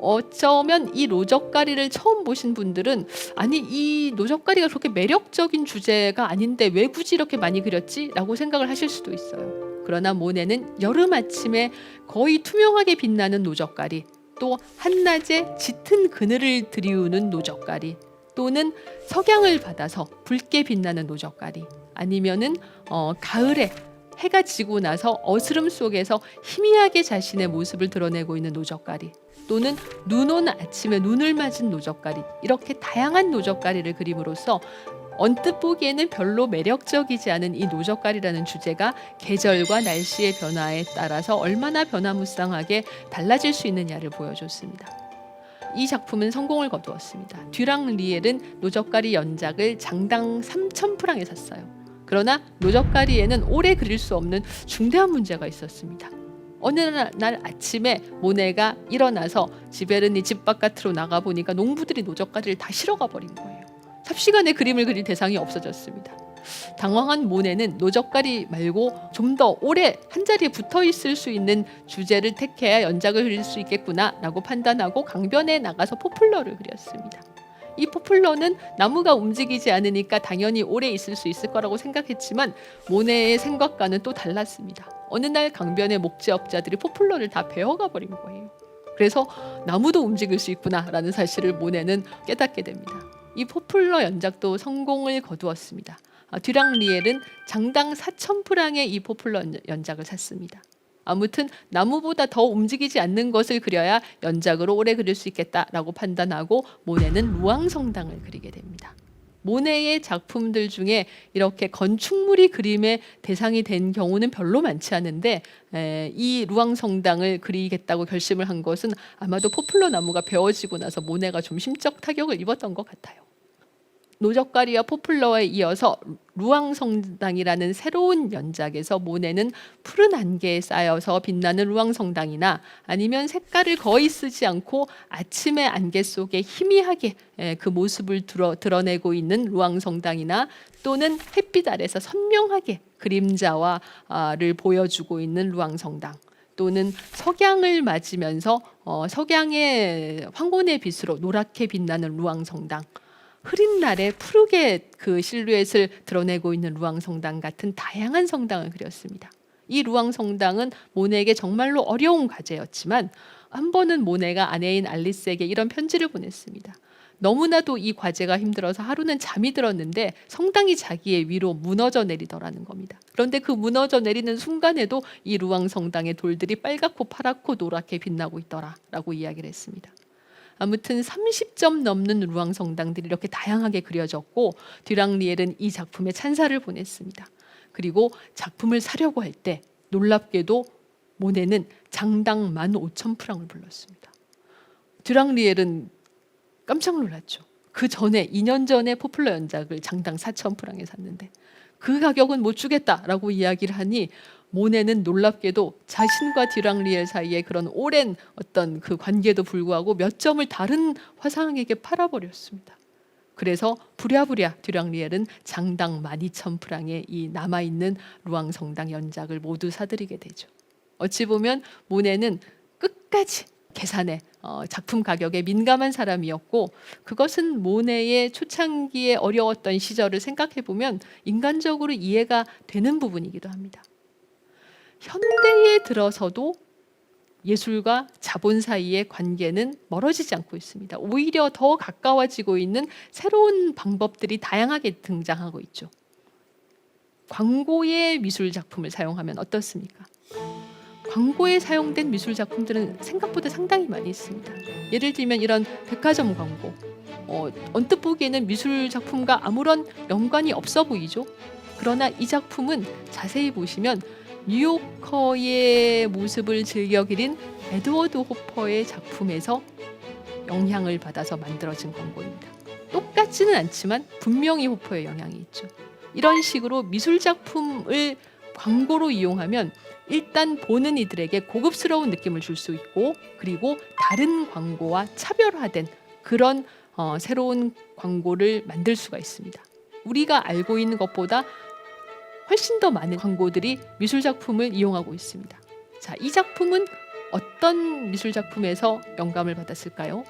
어쩌면 이 노적가리를 처음 보신 분들은, 아니 이 노적가리가 그렇게 매력적인 주제가 아닌데 왜 굳이 이렇게 많이 그렸지? 라고 생각을 하실 수도 있어요. 그러나 모네는 여름 아침에 거의 투명하게 빛나는 노적가리, 또 한낮에 짙은 그늘을 들이우는 노적가리, 또는 석양을 받아서 붉게 빛나는 노적가리, 아니면은 가을에 해가 지고 나서 어스름 속에서 희미하게 자신의 모습을 드러내고 있는 노적가리, 또는 눈 온 아침에 눈을 맞은 노적가리, 이렇게 다양한 노적가리를 그림으로써 언뜻 보기에는 별로 매력적이지 않은 이 노적가리라는 주제가 계절과 날씨의 변화에 따라서 얼마나 변화무쌍하게 달라질 수 있느냐를 보여줬습니다. 이 작품은 성공을 거두었습니다. 듀랑 리엘은 노적가리 연작을 장당 3,000프랑에 샀어요. 그러나 노적가리에는 오래 그릴 수 없는 중대한 문제가 있었습니다. 어느 날 아침에 모네가 일어나서 지베르니 집 바깥으로 나가보니까 농부들이 노적가리를 다 실어가 버린 거예요. 삽시간에 그림을 그릴 대상이 없어졌습니다. 당황한 모네는 노적가리 말고 좀 더 오래 한자리에 붙어 있을 수 있는 주제를 택해야 연작을 그릴 수 있겠구나 라고 판단하고 강변에 나가서 포플러를 그렸습니다. 이 포플러는 나무가 움직이지 않으니까 당연히 오래 있을 수 있을 거라고 생각했지만, 모네의 생각과는 또 달랐습니다. 어느 날 강변의 목재업자들이 포플러를 다 베어가 버린 거예요. 그래서 나무도 움직일 수 있구나 라는 사실을 모네는 깨닫게 됩니다. 이 포플러 연작도 성공을 거두었습니다. 듀랑 리엘은 장당 4,000프랑의 이 포플러 연작을 샀습니다. 아무튼 나무보다 더 움직이지 않는 것을 그려야 연작으로 오래 그릴 수 있겠다라고 판단하고 모네는 루앙성당을 그리게 됩니다. 모네의 작품들 중에 이렇게 건축물이 그림의 대상이 된 경우는 별로 많지 않은데, 이 루앙성당을 그리겠다고 결심을 한 것은 아마도 포플러 나무가 베어지고 나서 모네가 좀 심적 타격을 입었던 것 같아요. 노적가리와 포플러에 이어서 루앙성당이라는 새로운 연작에서 모네는 푸른 안개에 쌓여서 빛나는 루앙성당이나 아니면 색깔을 거의 쓰지 않고 아침의 안개 속에 희미하게 그 모습을 드러내고 있는 루앙성당이나 또는 햇빛 아래서 선명하게 그림자와를 보여주고 있는 루앙성당, 또는 석양을 맞으면서 석양의 황혼의 빛으로 노랗게 빛나는 루앙성당, 흐린 날에 푸르게 그 실루엣을 드러내고 있는 루앙성당 같은 다양한 성당을 그렸습니다. 이 루앙성당은 모네에게 정말로 어려운 과제였지만 한 번은 모네가 아내인 알리스에게 이런 편지를 보냈습니다. 너무나도 이 과제가 힘들어서 하루는 잠이 들었는데 성당이 자기의 위로 무너져 내리더라는 겁니다. 그런데 그 무너져 내리는 순간에도 이 루앙성당의 돌들이 빨갛고 파랗고 노랗게 빛나고 있더라라고 이야기를 했습니다. 아무튼 30점 넘는 루앙성당들이 이렇게 다양하게 그려졌고, 듀랑리엘은 이 작품에 찬사를 보냈습니다. 그리고 작품을 사려고 할 때 놀랍게도 모네는 장당 15,000프랑을 불렀습니다. 듀랑리엘은 깜짝 놀랐죠. 그 전에 2년 전에 포플러 연작을 장당 4,000프랑에 샀는데 그 가격은 못 주겠다라고 이야기를 하니 모네는 놀랍게도 자신과 듀랑리엘 사이에 그런 오랜 어떤 그 관계도 불구하고 몇 점을 다른 화상에게 팔아버렸습니다. 그래서 부랴부랴 듀랑리엘은 장당 12,000프랑의 이 남아있는 루앙성당 연작을 모두 사들이게 되죠. 어찌 보면 모네는 끝까지 계산에 작품 가격에 민감한 사람이었고, 그것은 모네의 초창기에 어려웠던 시절을 생각해 보면 인간적으로 이해가 되는 부분이기도 합니다. 현대에 들어서도 예술과 자본 사이의 관계는 멀어지지 않고 있습니다. 오히려 더 가까워지고 있는 새로운 방법들이 다양하게 등장하고 있죠. 광고의 미술 작품을 사용하면 어떻습니까? 광고에 사용된 미술 작품들은 생각보다 상당히 많이 있습니다. 예를 들면 이런 백화점 광고, 언뜻 보기에는 미술 작품과 아무런 연관이 없어 보이죠. 그러나 이 작품은 자세히 보시면 뉴요커의 모습을 즐겨 그린 에드워드 호퍼의 작품에서 영향을 받아서 만들어진 광고입니다. 똑같지는 않지만 분명히 호퍼의 영향이 있죠. 이런 식으로 미술 작품을 광고로 이용하면 일단 보는 이들에게 고급스러운 느낌을 줄 수 있고, 그리고 다른 광고와 차별화된 그런 새로운 광고를 만들 수가 있습니다. 우리가 알고 있는 것보다 훨씬 더 많은 광고들이 미술 작품을 이용하고 있습니다. 자, 이 작품은 어떤 미술 작품에서 영감을 받았을까요?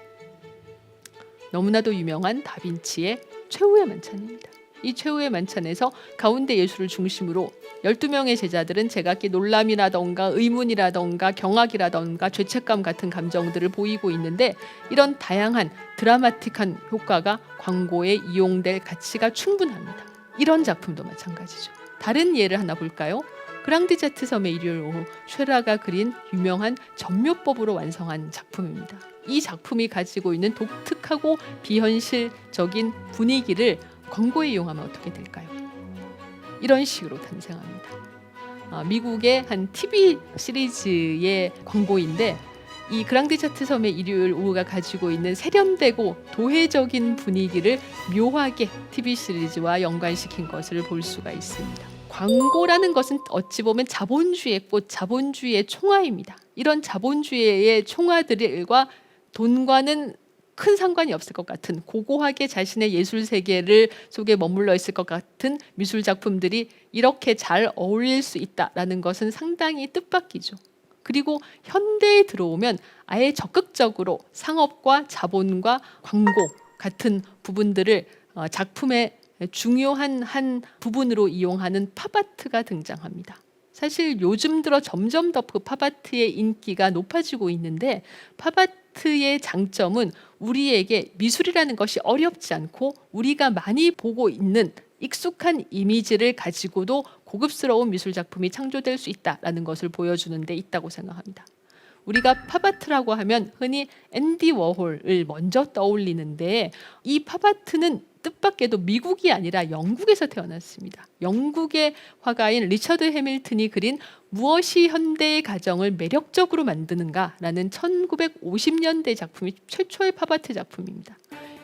너무나도 유명한 다빈치의 최후의 만찬입니다. 이 최후의 만찬에서 가운데 예수를 중심으로 12명의 제자들은 제각기 놀람이라던가 의문이라던가 경악이라던가 죄책감 같은 감정들을 보이고 있는데, 이런 다양한 드라마틱한 효과가 광고에 이용될 가치가 충분합니다. 이런 작품도 마찬가지죠. 다른 예를 하나 볼까요? 그랑드자트 섬의 일요일 오후, 쉐라가 그린 유명한 전묘법으로 완성한 작품입니다. 이 작품이 가지고 있는 독특하고 비현실적인 분위기를 광고에 이용하면 어떻게 될까요? 이런 식으로 탄생합니다. 미국의 한 TV 시리즈의 광고인데, 이 그랑드자트 섬의 일요일 오후가 가지고 있는 세련되고 도회적인 분위기를 묘하게 TV 시리즈와 연관시킨 것을 볼 수가 있습니다. 광고라는 것은 어찌 보면 자본주의의 꽃, 자본주의의 총화입니다. 이런 자본주의의 총화들과 돈과는 큰 상관이 없을 것 같은, 고고하게 자신의 예술 세계를 속에 머물러 있을 것 같은 미술 작품들이 이렇게 잘 어울릴 수 있다라는 것은 상당히 뜻밖이죠. 그리고 현대에 들어오면 아예 적극적으로 상업과 자본과 광고 같은 부분들을 작품의 중요한 한 부분으로 이용하는 팝아트가 등장합니다. 사실 요즘 들어 점점 더 그 팝아트의 인기가 높아지고 있는데, 팝아트의 장점은 우리에게 미술이라는 것이 어렵지 않고 우리가 많이 보고 있는 익숙한 이미지를 가지고도 고급스러운 미술 작품이 창조될 수 있다라는 것을 보여주는 데 있다고 생각합니다. 우리가 팝아트라고 하면 흔히 앤디 워홀을 먼저 떠올리는데, 이 팝아트는 뜻밖에도 미국이 아니라 영국에서 태어났습니다. 영국의 화가인 리처드 해밀턴이 그린 무엇이 현대의 가정을 매력적으로 만드는가라는 1950년대 작품이 최초의 팝아트 작품입니다.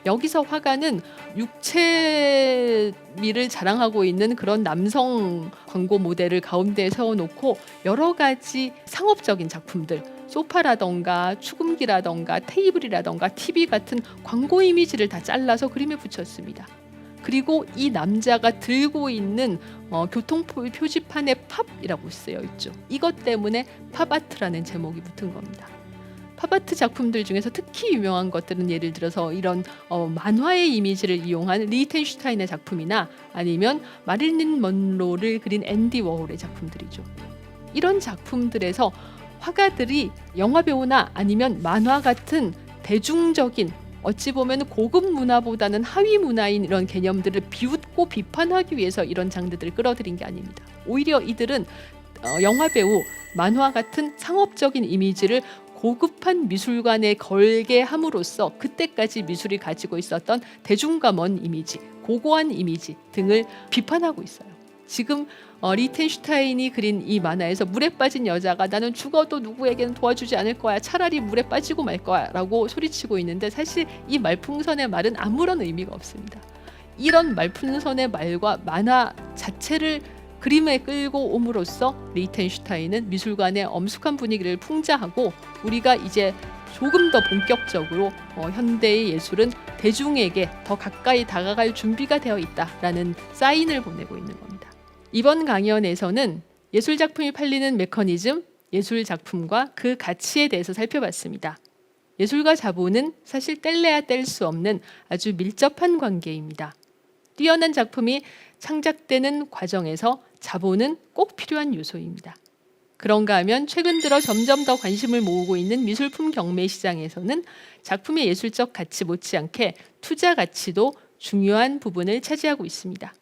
여기서 화가는 육체미를 자랑하고 있는 그런 남성 광고 모델을 가운데에 세워놓고 여러 가지 상업적인 작품들, 소파라던가 축음기라던가 테이블이라던가 TV 같은 광고 이미지를 다 잘라서 그림에 붙였습니다. 그리고 이 남자가 들고 있는 교통표지판에 팝이라고 쓰여 있죠. 이것 때문에 팝아트라는 제목이 붙은 겁니다. 팝아트 작품들 중에서 특히 유명한 것들은 예를 들어서 이런 만화의 이미지를 이용한 리히텐슈타인의 작품이나 아니면 마릴린 먼로를 그린 앤디 워홀의 작품들이죠. 이런 작품들에서 화가들이 영화배우나 아니면 만화 같은 대중적인 어찌 보면 고급 문화보다는 하위 문화인 이런 개념들을 비웃고 비판하기 위해서 이런 장르들을 끌어들인 게 아닙니다. 오히려 이들은 영화배우, 만화 같은 상업적인 이미지를 고급한 미술관에 걸게 함으로써 그때까지 미술이 가지고 있었던 대중과 먼 이미지, 고고한 이미지 등을 비판하고 있어요. 지금 리히텐슈타인이 그린 이 만화에서 물에 빠진 여자가 나는 죽어도 누구에게는 도와주지 않을 거야. 차라리 물에 빠지고 말 거야 라고 소리치고 있는데 사실 이 말풍선의 말은 아무런 의미가 없습니다. 이런 말풍선의 말과 만화 자체를 그림에 끌고 옴으로써 리히텐슈타인은 미술관의 엄숙한 분위기를 풍자하고 우리가 이제 조금 더 본격적으로 현대의 예술은 대중에게 더 가까이 다가갈 준비가 되어 있다라는 사인을 보내고 있는 겁니다. 이번 강연에서는 예술작품이 팔리는 메커니즘, 예술작품과 그 가치에 대해서 살펴봤습니다. 예술과 자본은 사실 뗄래야 뗄 수 없는 아주 밀접한 관계입니다. 뛰어난 작품이 창작되는 과정에서 자본은 꼭 필요한 요소입니다. 그런가 하면 최근 들어 점점 더 관심을 모으고 있는 미술품 경매 시장에서는 작품의 예술적 가치 못지않게 투자 가치도 중요한 부분을 차지하고 있습니다.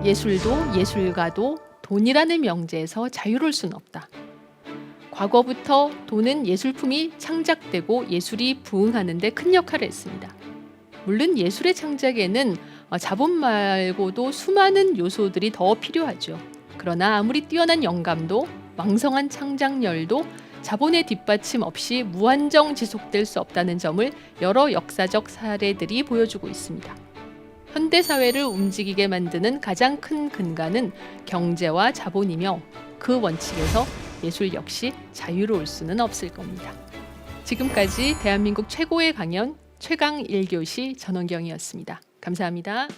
예술도 예술가도 돈이라는 명제에서 자유로울 수는 없다. 과거부터 돈은 예술품이 창작되고 예술이 부흥하는 데 큰 역할을 했습니다. 물론 예술의 창작에는 자본 말고도 수많은 요소들이 더 필요하죠. 그러나 아무리 뛰어난 영감도 왕성한 창작열도 자본의 뒷받침 없이 무한정 지속될 수 없다는 점을 여러 역사적 사례들이 보여주고 있습니다. 현대 사회를 움직이게 만드는 가장 큰 근간은 경제와 자본이며 그 원칙에서 예술 역시 자유로울 수는 없을 겁니다. 지금까지 대한민국 최고의 강연 최강 1교시 전원경이었습니다. 감사합니다.